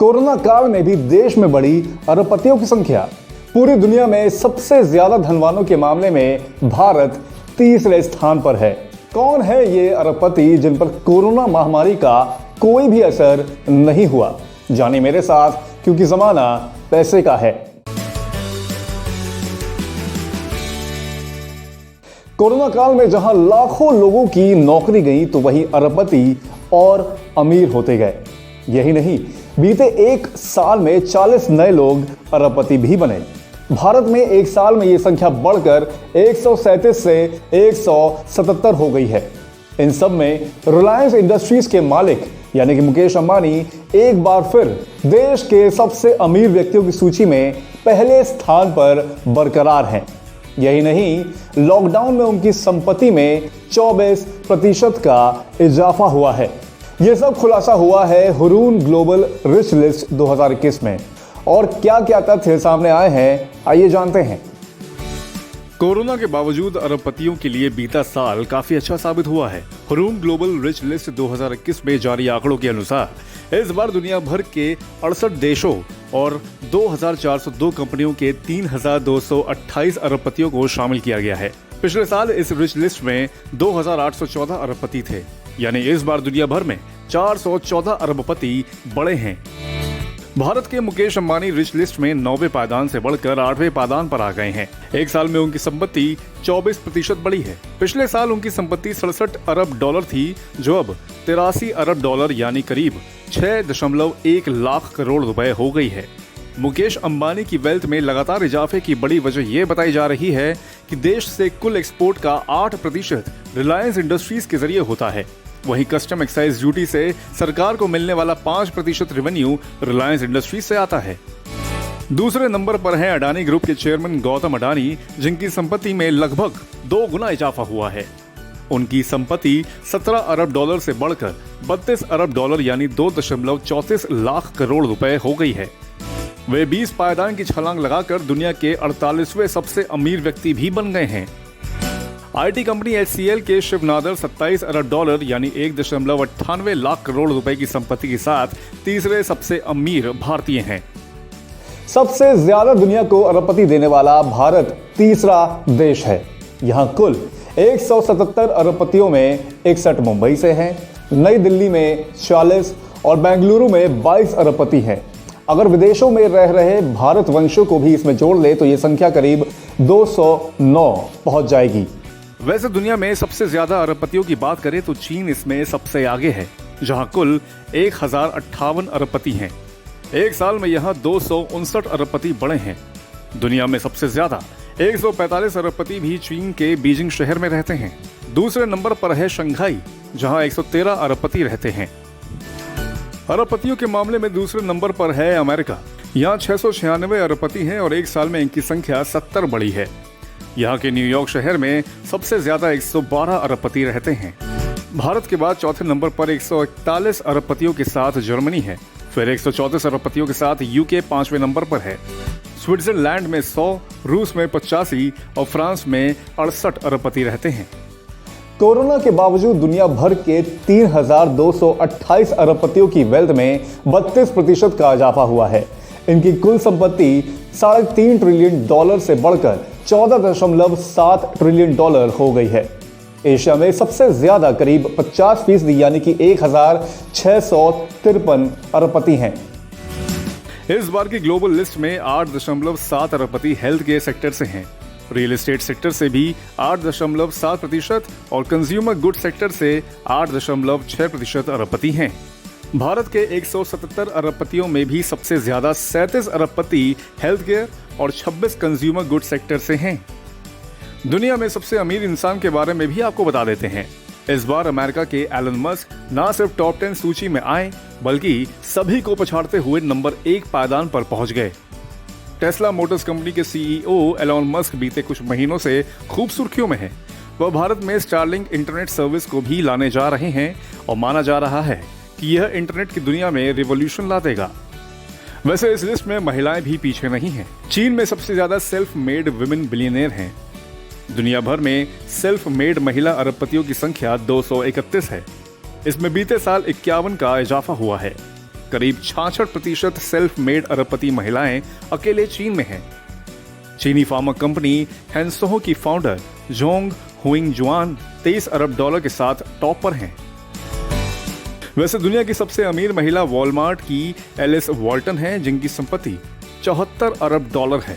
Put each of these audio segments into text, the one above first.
Corona काल में भी देश में बढ़ी अरबपतियों की संख्या। पूरी दुनिया में सबसे ज्यादा धनवानों के मामले में भारत तीसरे स्थान पर है। कौन है ये अरबपति जिन पर कोरोना महामारी का कोई भी असर नहीं हुआ? जानिए मेरे साथ, क्योंकि जमाना पैसे का है। कोरोना काल में जहां लाखों लोगों की नौकरी गई, तो वहीं अरबपति और अमीर होते गए। यही नहीं, बीते एक साल में 40 नए लोग अरबपति भी बने। भारत में एक साल में यह संख्या बढ़कर 137 से 177 हो गई है। इन सब में रिलायंस इंडस्ट्रीज के मालिक यानी कि मुकेश अंबानी एक बार फिर देश के सबसे अमीर व्यक्तियों की सूची में पहले स्थान पर बरकरार हैं। यही नहीं, लॉकडाउन में उनकी संपत्ति में 24% का इजाफा हुआ है। यह सब खुलासा हुआ है हुरून ग्लोबल रिच लिस्ट 2021 में। और क्या क्या तथ्य सामने आए हैं, आइए जानते हैं। कोरोना के बावजूद अरबपतियों के लिए बीता साल काफी अच्छा साबित हुआ है। हुरून ग्लोबल रिच लिस्ट 2021 में जारी आंकड़ों के अनुसार इस बार दुनिया भर के 68 देशों और 2402 कंपनियों के 3228 अरबपतियों को शामिल किया गया है। पिछले साल इस रिच लिस्ट में 2814 अरबपति थे, यानी इस बार दुनिया भर में 414 अरबपति बढ़े हैं। भारत के मुकेश अंबानी रिच लिस्ट में 9वें पायदान से बढ़कर 8वें पायदान पर आ गए हैं। एक साल में उनकी संपत्ति 24% बढ़ी है। पिछले साल उनकी संपत्ति 67 अरब डॉलर थी, जो अब 83 अरब डॉलर यानी करीब 6.1 लाख करोड़ रुपए हो गई है। मुकेश अंबानी की वेल्थ में लगातार इजाफे की बड़ी वजह यह बताई जा रही है कि देश से कुल एक्सपोर्ट का 8% रिलायंस इंडस्ट्रीज के जरिए होता है। वहीं कस्टम एक्साइज ड्यूटी से सरकार को मिलने वाला 5% रेवेन्यू रिलायंस इंडस्ट्रीज से आता है। दूसरे नंबर पर है अडानी ग्रुप के चेयरमैन गौतम अडानी, जिनकी संपत्ति में लगभग 2 गुना इजाफा हुआ है। उनकी संपत्ति 17 अरब डॉलर से बढ़कर 32 अरब डॉलर यानी 2.34 लाख करोड़ रुपए हो गई है। वे 20 पायदान की छलांग लगाकर दुनिया के 48वें सबसे अमीर व्यक्ति भी बन गए हैं। आईटी कंपनी HCL के शिव नादर 27 अरब डॉलर यानी 1.98 लाख करोड़ रुपए की संपत्ति के साथ तीसरे सबसे अमीर भारतीय हैं। सबसे ज्यादा दुनिया को अरबपति देने वाला भारत तीसरा देश है। यहाँ कुल 177 अरबपतियों में 61 मुंबई से हैं, नई दिल्ली में 40 और बेंगलुरु में 22 अरबपति हैं। अगर विदेशों में रह रहे भारत वंशियों को भी इसमें जोड़ ले तो ये संख्या करीब 209 पहुंच जाएगी। वैसे दुनिया में सबसे ज्यादा अरबपतियों की बात करें तो चीन इसमें सबसे आगे है, जहां कुल 1058 अरबपति हैं। एक साल में यहां 259 अरबपति बढ़े हैं। दुनिया में सबसे ज्यादा 145 अरबपति भी चीन के बीजिंग शहर में रहते हैं। दूसरे नंबर पर है शंघाई, जहां 113 अरबपति रहते हैं। अरबपतियों के मामले में दूसरे नंबर पर है अमेरिका। यहाँ 696 अरबपति हैं और एक साल में इनकी संख्या 70 बढ़ी है। यहाँ के न्यूयॉर्क शहर में सबसे ज्यादा 112 अरबपति रहते हैं। भारत के बाद चौथे नंबर पर 141 अरबपतियों के साथ जर्मनी है। फिर 134 अरबपतियों के साथ यूके 5वें नंबर पर है। स्विट्जरलैंड में 100, रूस में 85 और फ्रांस में 68 अरबपति रहते हैं। कोरोना के बावजूद दुनिया भर के 3228 अरबपतियों की वेल्थ में 32% का इजाफा हुआ है। इनकी कुल संपत्ति 3.5 ट्रिलियन डॉलर से बढ़कर 14.7 ट्रिलियन डॉलर हो गई है। एशिया में सबसे ज्यादा करीब 50% यानी कि 1653 अरबपति हैं। इस बार की ग्लोबल लिस्ट में 8.7 अरबपति हेल्थ केयर सेक्टर से हैं। रियल एस्टेट सेक्टर से भी 8.7% और कंज्यूमर गुड सेक्टर से 8.6% अरबपति हैं। भारत के 177 अरबपतियों में भी सबसे ज्यादा 37 अरबपति हेल्थ केयर और 26 कंज्यूमर गुड सेक्टर से हैं। दुनिया में सबसे अमीर इंसान के बारे में भी आपको बता देते हैं। इस बार अमेरिका के एलन मस्क न सिर्फ टॉप 10 सूची में आए, बल्कि सभी को पछाड़ते हुए नंबर 1 पायदान पर पहुंच गए। टेस्ला मोटर्स कंपनी के CEO एलन मस्क बीते कुछ महीनों से खूब सुर्खियों में है। वह भारत में स्टारलिंक इंटरनेट सर्विस को भी लाने जा रहे हैं और माना जा रहा है कि यह इंटरनेट की दुनिया में रिवॉल्यूशन ला देगा। वैसे इस लिस्ट में महिलाएं भी पीछे नहीं हैं। चीन में सबसे ज्यादा सेल्फ मेड विमेन बिलियनियर हैं। दुनिया भर में सेल्फ मेड महिला अरबपतियों की संख्या 231 है। इसमें बीते साल 51 का इजाफा हुआ है। करीब 66% सेल्फ मेड अरबपति महिलाएं अकेले चीन में हैं। चीनी फार्मा कंपनी हैंसोहो की फाउंडर जोंग हुइंग जुआन 23 अरब डॉलर के साथ टॉप पर हैं। वैसे दुनिया की सबसे अमीर महिला वॉलमार्ट की एलिस वॉल्टन है, जिनकी संपत्ति 74 अरब डॉलर है।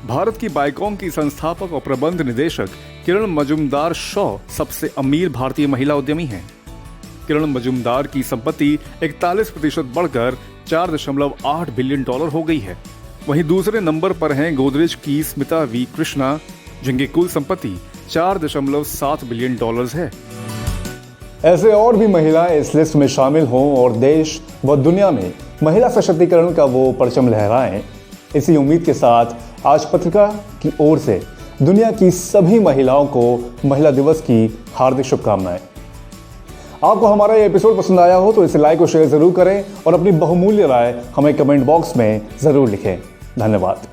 भारत की बायकॉम की संस्थापक और प्रबंध निदेशक किरण मजूमदार शॉ सबसे अमीर भारतीय महिला उद्यमी हैं। किरण मजूमदार की संपत्ति 41% बढ़कर 4.8 बिलियन डॉलर हो गई है। वहीं दूसरे नंबर पर हैं गोदरेज की स्मिता वी कृष्णा, जिनकी कुल संपत्ति 4.7 बिलियन डॉलर्स है। ऐसे और भी महिलाएं इस लिस्ट में शामिल हों और देश व दुनिया में महिला सशक्तिकरण का वो परचम लहराएं, इसी उम्मीद के साथ आज पत्रिका की ओर से दुनिया की सभी महिलाओं को महिला दिवस की हार्दिक शुभकामनाएं। आपको हमारा ये एपिसोड पसंद आया हो तो इसे लाइक और शेयर जरूर करें और अपनी बहुमूल्य राय हमें कमेंट बॉक्स में जरूर लिखें। धन्यवाद।